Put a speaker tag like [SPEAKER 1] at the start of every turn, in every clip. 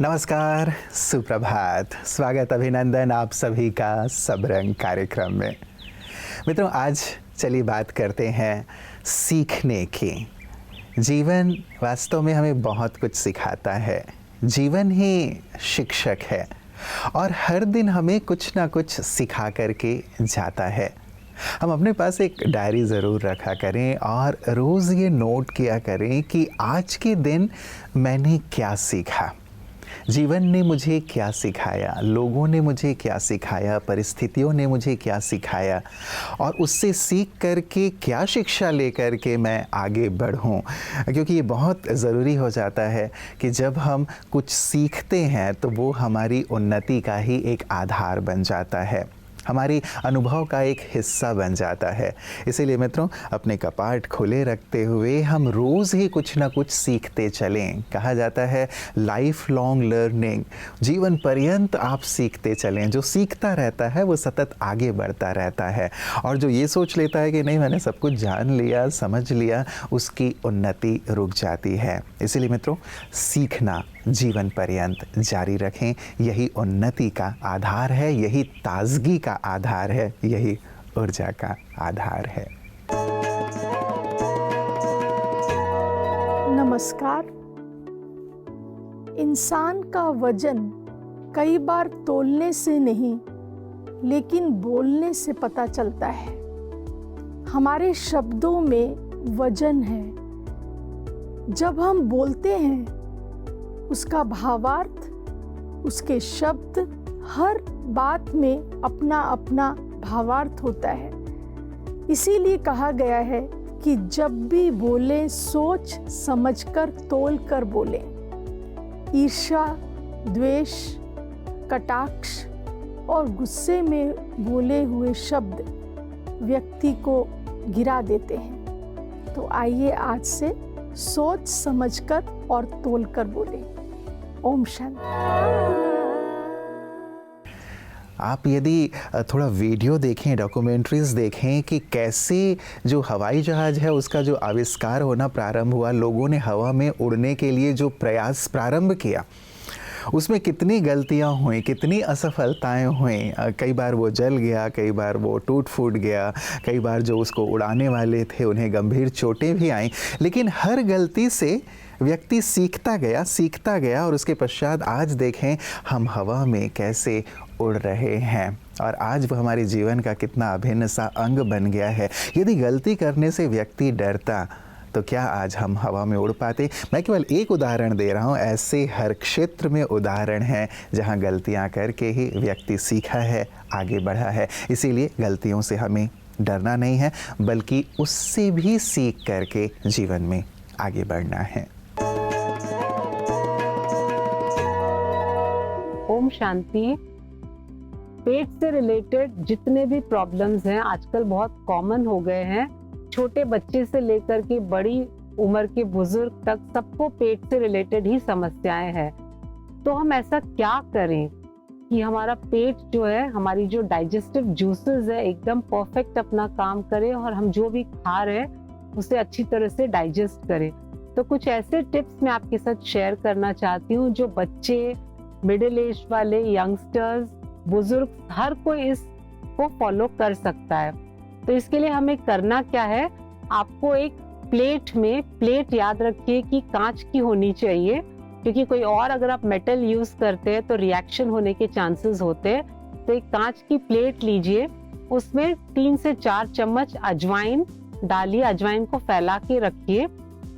[SPEAKER 1] नमस्कार, सुप्रभात, स्वागत अभिनंदन आप सभी का सब रंग कार्यक्रम में। मित्रों, आज चलिए बात करते हैं सीखने की। जीवन वास्तव में हमें बहुत कुछ सिखाता है। जीवन ही शिक्षक है और हर दिन हमें कुछ ना कुछ सिखा करके जाता है। हम अपने पास एक डायरी ज़रूर रखा करें और रोज़ ये नोट किया करें कि आज के दिन मैंने क्या सीखा, जीवन ने मुझे क्या सिखाया, लोगों ने मुझे क्या सिखाया, परिस्थितियों ने मुझे क्या सिखाया और उससे सीख करके क्या शिक्षा लेकर के मैं आगे बढ़ूं। क्योंकि ये बहुत ज़रूरी हो जाता है कि जब हम कुछ सीखते हैं तो वो हमारी उन्नति का ही एक आधार बन जाता है, हमारी अनुभव का एक हिस्सा बन जाता है। इसीलिए मित्रों, अपने कपाट खुले रखते हुए हम रोज़ ही कुछ ना कुछ सीखते चलें। कहा जाता है लाइफ लॉन्ग लर्निंग, जीवन पर्यंत आप सीखते चलें। जो सीखता रहता है वो सतत आगे बढ़ता रहता है और जो ये सोच लेता है कि नहीं मैंने सब कुछ जान लिया, समझ लिया, उसकी उन्नति रुक जाती है। इसीलिए मित्रों, सीखना जीवन पर्यंत जारी रखें। यही उन्नति का आधार है, यही ताजगी का आधार है, यही ऊर्जा का आधार है।
[SPEAKER 2] नमस्कार। इंसान का वजन कई बार तौलने से नहीं लेकिन बोलने से पता चलता है। हमारे शब्दों में वजन है। जब हम बोलते हैं उसका भावार्थ, उसके शब्द, हर बात में अपना अपना भावार्थ होता है। इसीलिए कहा गया है कि जब भी बोलें सोच समझकर तौल कर बोलें। ईर्ष्या, द्वेष, कटाक्ष और गुस्से में बोले हुए शब्द व्यक्ति को गिरा देते हैं। तो आइए आज से सोच समझकर और तौल कर बोलें। ओम शांति।
[SPEAKER 1] आप यदि थोड़ा वीडियो देखें, डॉक्यूमेंट्रीज़ देखें कि कैसे जो हवाई जहाज़ है उसका जो आविष्कार होना प्रारंभ हुआ, लोगों ने हवा में उड़ने के लिए जो प्रयास प्रारंभ किया, उसमें कितनी गलतियां हुई, कितनी असफलताएं हुई। कई बार वो जल गया, कई बार वो टूट फूट गया, कई बार जो उसको उड़ाने वाले थे उन्हें गंभीर चोटें भी आईं। लेकिन हर गलती से व्यक्ति सीखता गया और उसके पश्चात आज देखें हम हवा में कैसे उड़ रहे हैं और आज वो हमारे जीवन का कितना अभिन्न सा अंग बन गया है। यदि गलती करने से व्यक्ति डरता तो क्या आज हम हवा में उड़ पाते? मैं केवल एक उदाहरण दे रहा हूँ, ऐसे हर क्षेत्र में उदाहरण हैं जहाँ गलतियाँ करके ही व्यक्ति सीखा है, आगे बढ़ा है। इसीलिए गलतियों से हमें डरना नहीं है, बल्कि उससे भी सीख करके जीवन में आगे बढ़ना है।
[SPEAKER 3] ओम शांति। पेट से रिलेटेड जितने भी प्रॉब्लम्स हैं आजकल बहुत कॉमन हो गए हैं। छोटे बच्चे से लेकर के बड़ी उम्र के बुजुर्ग तक सबको पेट से रिलेटेड ही समस्याएं हैं। तो हम ऐसा क्या करें कि हमारा पेट जो है, हमारी जो डाइजेस्टिव जूसेस है एकदम परफेक्ट अपना काम करे और हम जो भी खा रहे हैं उसे अच्छी तरह से डाइजेस्ट करें। तो कुछ ऐसे टिप्स मैं आपके साथ शेयर करना चाहती हूँ जो बच्चे, मिडिल एज वाले, यंगस्टर्स, बुजुर्ग, हर कोई इसको फॉलो कर सकता है। तो इसके लिए हमें करना क्या है, आपको एक प्लेट याद रखिए कि कांच की होनी चाहिए, क्योंकि कोई और अगर आप मेटल यूज करते हैं तो रिएक्शन होने के चांसेस होते हैं। तो एक कांच की प्लेट लीजिए, उसमें 3 से 4 चम्मच अजवाइन डालिए, अजवाइन को फैला के रखिए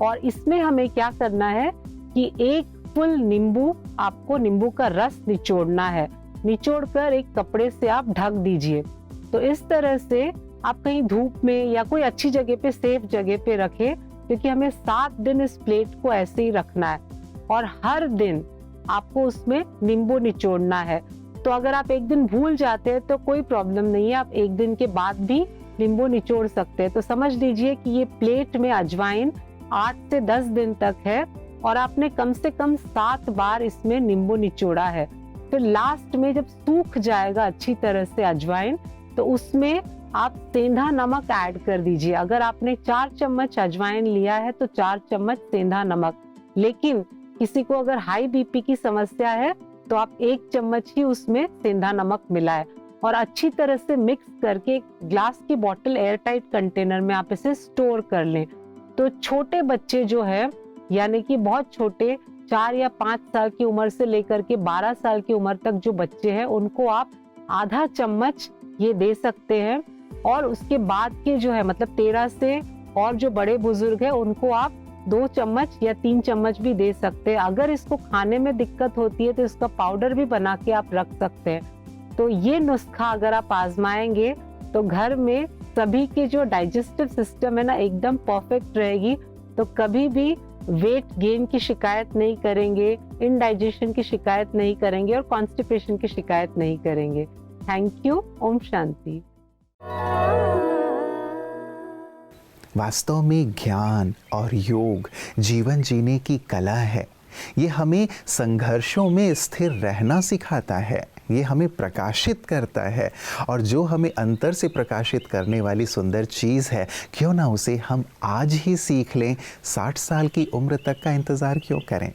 [SPEAKER 3] और इसमें हमें क्या करना है कि एक फुल नींबू, आपको नींबू का रस निचोड़ना है। निचोड़ कर एक कपड़े से आप ढक दीजिए। तो इस तरह से आप कहीं धूप में या कोई अच्छी जगह पे, सेफ जगह पे रखें, क्योंकि हमें 7 दिन इस प्लेट को ऐसे ही रखना है और हर दिन आपको उसमें नींबू निचोड़ना है। तो अगर आप एक दिन भूल जाते हैं तो कोई प्रॉब्लम नहीं है, आप एक दिन के बाद भी नींबू निचोड़ सकते हैं। तो समझ लीजिए कि ये प्लेट में अजवाइन 8 से 10 दिन तक है और आपने कम से कम 7 बार इसमें नींबू निचोड़ा है। फिर लास्ट में जब सूख जाएगा अच्छी तरह से अजवाइन, तो उसमें आप सेंधा नमक ऐड कर दीजिए। अगर आपने 4 चम्मच अजवाइन लिया है तो 4 चम्मच सेंधा नमक, लेकिन किसी को अगर हाई बीपी की समस्या है तो आप 1 चम्मच ही उसमें सेंधा नमक मिलाएं और अच्छी तरह से मिक्स करके एक ग्लास की बॉटल एयर टाइट कंटेनर में आप इसे स्टोर कर लें। तो छोटे बच्चे जो है, यानी कि बहुत छोटे 4 या 5 साल की उम्र से लेकर के 12 साल की उम्र तक जो बच्चे हैं, उनको आप आधा चम्मच ये दे सकते हैं। और उसके बाद के जो है मतलब 13 से और जो बड़े बुजुर्ग हैं, उनको आप 2 चम्मच या 3 चम्मच भी दे सकते हैं। अगर इसको खाने में दिक्कत होती है तो इसका पाउडर भी बना के आप रख सकते हैं। तो ये नुस्खा अगर आप आजमाएंगे तो घर में सभी के जो डाइजेस्टिव सिस्टम है ना, एकदम परफेक्ट रहेगी। तो कभी भी वेट गेन की शिकायत नहीं करेंगे, इनडाइजेशन की शिकायत नहीं करेंगे और कॉन्स्टिपेशन की शिकायत नहीं करेंगे। Thank you. ओम शांति।
[SPEAKER 1] वास्तव में ज्ञान और योग जीवन जीने की कला है। ये हमें संघर्षों में स्थिर रहना सिखाता है, ये हमें प्रकाशित करता है। और जो हमें अंतर से प्रकाशित करने वाली सुंदर चीज़ है, क्यों ना उसे हम आज ही सीख लें। 60 साल की उम्र तक का इंतज़ार क्यों करें।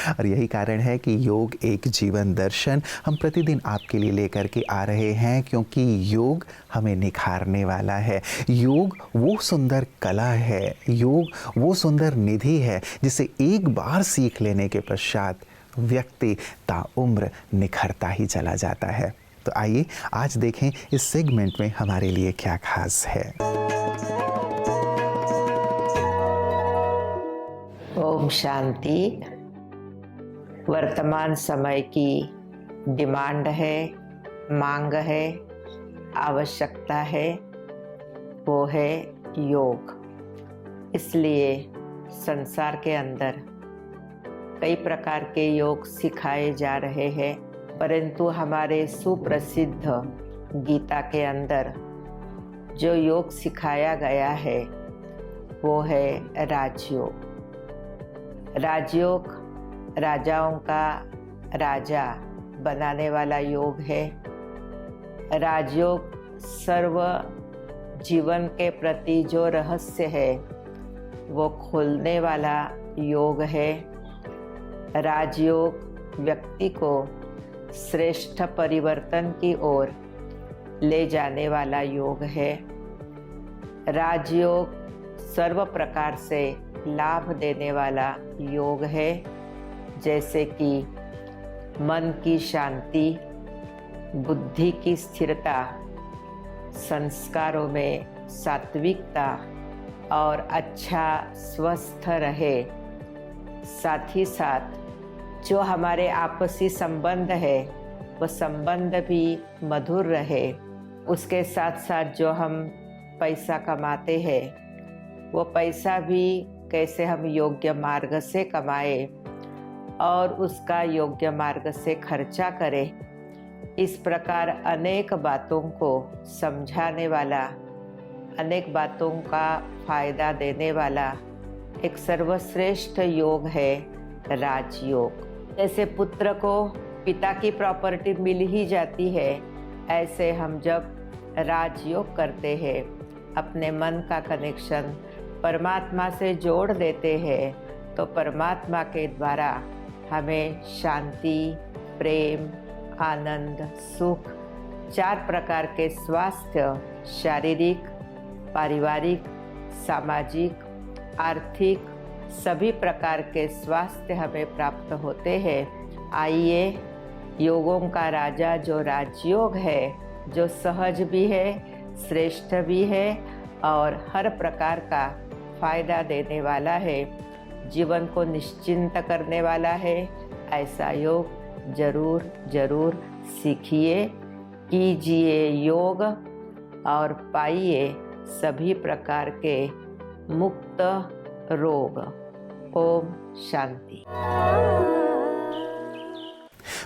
[SPEAKER 1] और यही कारण है कि योग एक जीवन दर्शन हम प्रतिदिन आपके लिए लेकर के आ रहे हैं, क्योंकि योग हमें निखारने वाला है। योग वो सुंदर कला है, योग वो सुंदर निधि है जिसे एक बार सीख लेने के पश्चात व्यक्ति ताउम्र निखरता ही चला जाता है। तो आइए आज देखें इस सेगमेंट में हमारे लिए क्या खास है।
[SPEAKER 4] ओम शांति। वर्तमान समय की डिमांड है, मांग है, आवश्यकता है, वो है योग। इसलिए संसार के अंदर कई प्रकार के योग सिखाए जा रहे हैं, परंतु हमारे सुप्रसिद्ध गीता के अंदर जो योग सिखाया गया है वो है राजयोग। राजयोग राजाओं का राजा बनाने वाला योग है। राजयोग सर्व जीवन के प्रति जो रहस्य है वो खोलने वाला योग है। राजयोग व्यक्ति को श्रेष्ठ परिवर्तन की ओर ले जाने वाला योग है। राजयोग सर्व प्रकार से लाभ देने वाला योग है, जैसे कि मन की शांति, बुद्धि की स्थिरता, संस्कारों में सात्विकता और अच्छा स्वस्थ रहे। साथ ही साथ जो हमारे आपसी संबंध है वो संबंध भी मधुर रहे। उसके साथ साथ जो हम पैसा कमाते हैं वो पैसा भी कैसे हम योग्य मार्ग से कमाए और उसका योग्य मार्ग से खर्चा करें। इस प्रकार अनेक बातों को समझाने वाला, अनेक बातों का फायदा देने वाला एक सर्वश्रेष्ठ योग है राजयोग। जैसे पुत्र को पिता की प्रॉपर्टी मिल ही जाती है, ऐसे हम जब राजयोग करते हैं अपने मन का कनेक्शन परमात्मा से जोड़ देते हैं, तो परमात्मा के द्वारा हमें शांति, प्रेम, आनंद, सुख, 4 प्रकार के स्वास्थ्य, शारीरिक, पारिवारिक, सामाजिक, आर्थिक सभी प्रकार के स्वास्थ्य हमें प्राप्त होते हैं। आइए योगों का राजा जो राजयोग है, जो सहज भी है, श्रेष्ठ भी है और हर प्रकार का फायदा देने वाला है, जीवन को निश्चिंत करने वाला है, ऐसा योग जरूर जरूर सीखिए, कीजिए योग और पाइए सभी प्रकार के मुक्त रोग। ओम शांति।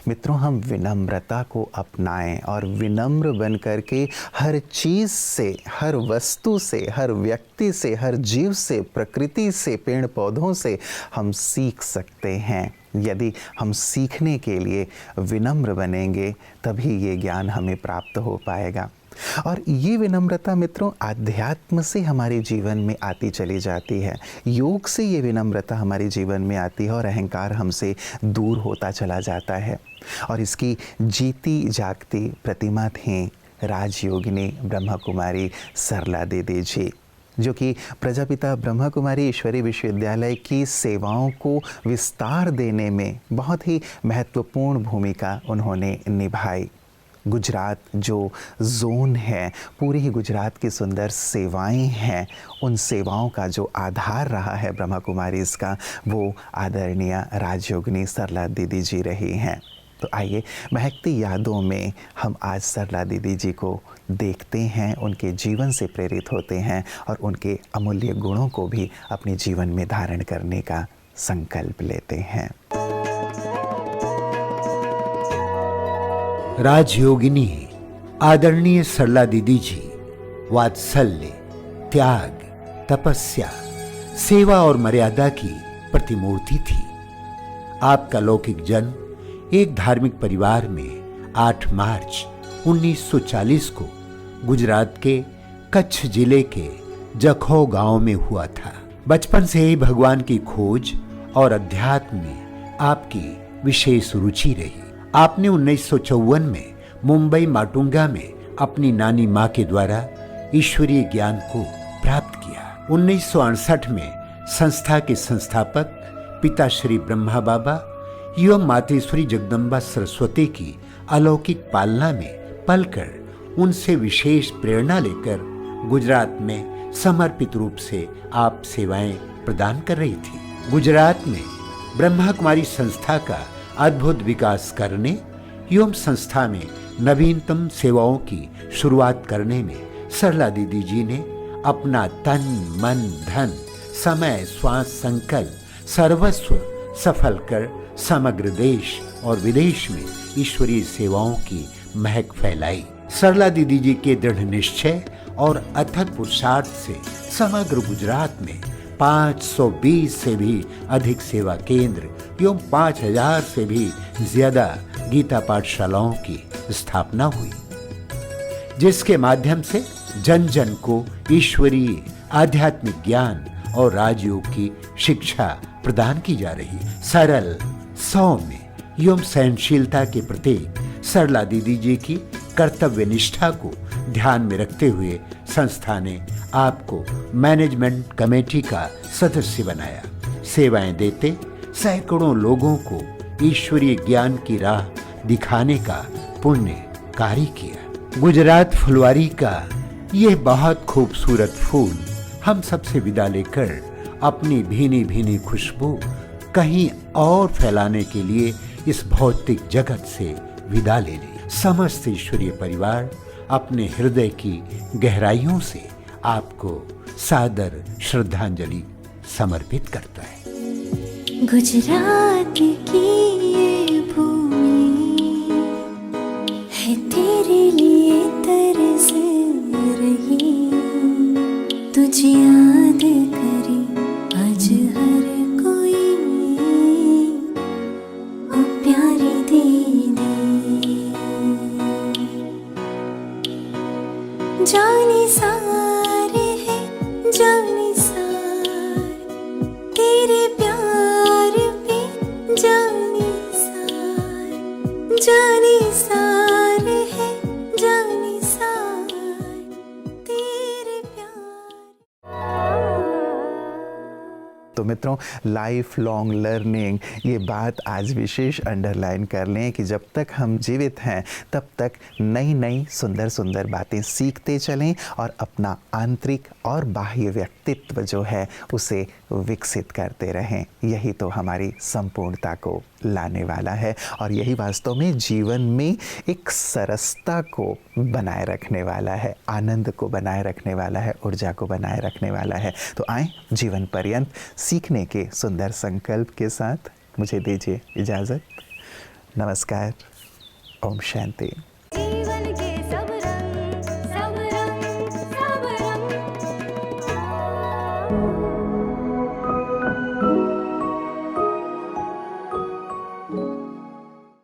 [SPEAKER 1] मित्रों, हम विनम्रता को अपनाएं और विनम्र बन करके हर चीज़ से, हर वस्तु से, हर व्यक्ति से, हर जीव से, प्रकृति से, पेड़ पौधों से हम सीख सकते हैं। यदि हम सीखने के लिए विनम्र बनेंगे तभी ये ज्ञान हमें प्राप्त हो पाएगा। और ये विनम्रता मित्रों आध्यात्म से हमारे जीवन में आती चली जाती है, योग से ये विनम्रता हमारे जीवन में आती है और अहंकार हमसे दूर होता चला जाता है। और इसकी जीती जागती प्रतिमा थी राजयोगिनी ब्रह्मा कुमारी सरला दीदी जी, जो कि प्रजापिता ब्रह्मा कुमारी ईश्वरीय विश्वविद्यालय की सेवाओं को विस्तार देने में बहुत ही महत्वपूर्ण भूमिका उन्होंने निभाई। गुजरात जो जोन है, पूरी ही गुजरात की सुंदर सेवाएं हैं, उन सेवाओं का जो आधार रहा है ब्रह्मा कुमारी इसका, वो आदरणीय राजयोगिनी सरला दीदी जी रही हैं। तो आइए महकती यादों में हम आज सरला दीदी जी को देखते हैं, उनके जीवन से प्रेरित होते हैं और उनके अमूल्य गुणों को भी अपने जीवन में धारण करने का संकल्प लेते हैं।
[SPEAKER 5] राजयोगिनी आदरणीय सरला दीदी जी वात्सल्य, त्याग, तपस्या, सेवा और मर्यादा की प्रतिमूर्ति थी। आपका लौकिक जन्म एक धार्मिक परिवार में 8 मार्च 1940 को गुजरात के कच्छ जिले के जखौ गांव में हुआ था। बचपन से ही भगवान की खोज और अध्यात्म में आपकी विशेष रुचि रही। आपने 1954 में मुंबई माटुंगा में अपनी नानी माँ के द्वारा ईश्वरीय ज्ञान को प्राप्त किया। 1968 में संस्था के संस्थापक पिता श्री ब्रह्मा बाबा एवं मातेश्वरी जगदम्बा सरस्वती की अलौकिक पालना में पलकर उनसे विशेष प्रेरणा लेकर गुजरात में समर्पित रूप से आप सेवाएं प्रदान कर रही थी। गुजरात में ब्रह्मा कुमारी संस्था का अद्भुत विकास करने एवं संस्था में नवीनतम सेवाओं की शुरुआत करने में सरला दीदी जी ने अपना तन, मन, धन, समय, श्वास, संकल्प, सर्वस्व सफल कर समग्र देश और विदेश में ईश्वरीय सेवाओं की महक फैलाई। सरला दीदी जी के दृढ़ निश्चय और अथक पुरुषार्थ से समग्र गुजरात में 520 से भी अधिक सेवा केंद्र एवं 5000 से भी ज्यादा गीता पाठशालाओं की स्थापना हुई, जिसके माध्यम से जन जन को ईश्वरीय आध्यात्मिक ज्ञान और राजयोग की शिक्षा प्रदान की जा रही। सरल, सौम्य एवं सहनशीलता के प्रतीक सरला दीदी जी की कर्तव्य निष्ठा को ध्यान में रखते हुए संस्था ने आपको मैनेजमेंट कमेटी का सदस्य बनाया। सेवाएं देते सैकड़ों लोगों को ईश्वरीय ज्ञान की राह दिखाने का पुण्य कार्य किया। गुजरात फुलवारी का यह बहुत खूबसूरत फूल हम सबसे विदा लेकर अपनी भीनी भीनी खुशबू कहीं और फैलाने के लिए इस भौतिक जगत से विदा ले ली। समस्त ईश्वरीय परिवार अपने हृदय की गहराइयों से आपको सादर श्रद्धांजलि समर्पित करता है।
[SPEAKER 6] गुजरात की ये भूमि है तेरे लिए तरस रही, तुझे याद करे आज हर कोई, ओ प्यारी दीदी। जाने सारे है जाने सार तेरे प्यार पे, जाने सार है जाने सार तेरे प्यार।
[SPEAKER 1] तो मित्रों, लाइफ लॉन्ग लर्निंग, ये बात आज विशेष अंडरलाइन कर लें कि जब तक हम जीवित हैं तब तक नई नई सुंदर सुंदर बातें सीखते चलें और अपना आंतरिक और बाह्य व्यक्तित्व जो है उसे विकसित करते रहें। यही तो हमारी संपूर्णता को लाने वाला है और यही वास्तव में जीवन में एक सरसता को बनाए रखने वाला है, आनंद को बनाए रखने वाला है, ऊर्जा को बनाए रखने वाला है। तो आए जीवन पर्यंत सीखने के सुंदर संकल्प के साथ मुझे दीजिए इजाज़त। नमस्कार। ओम शांति।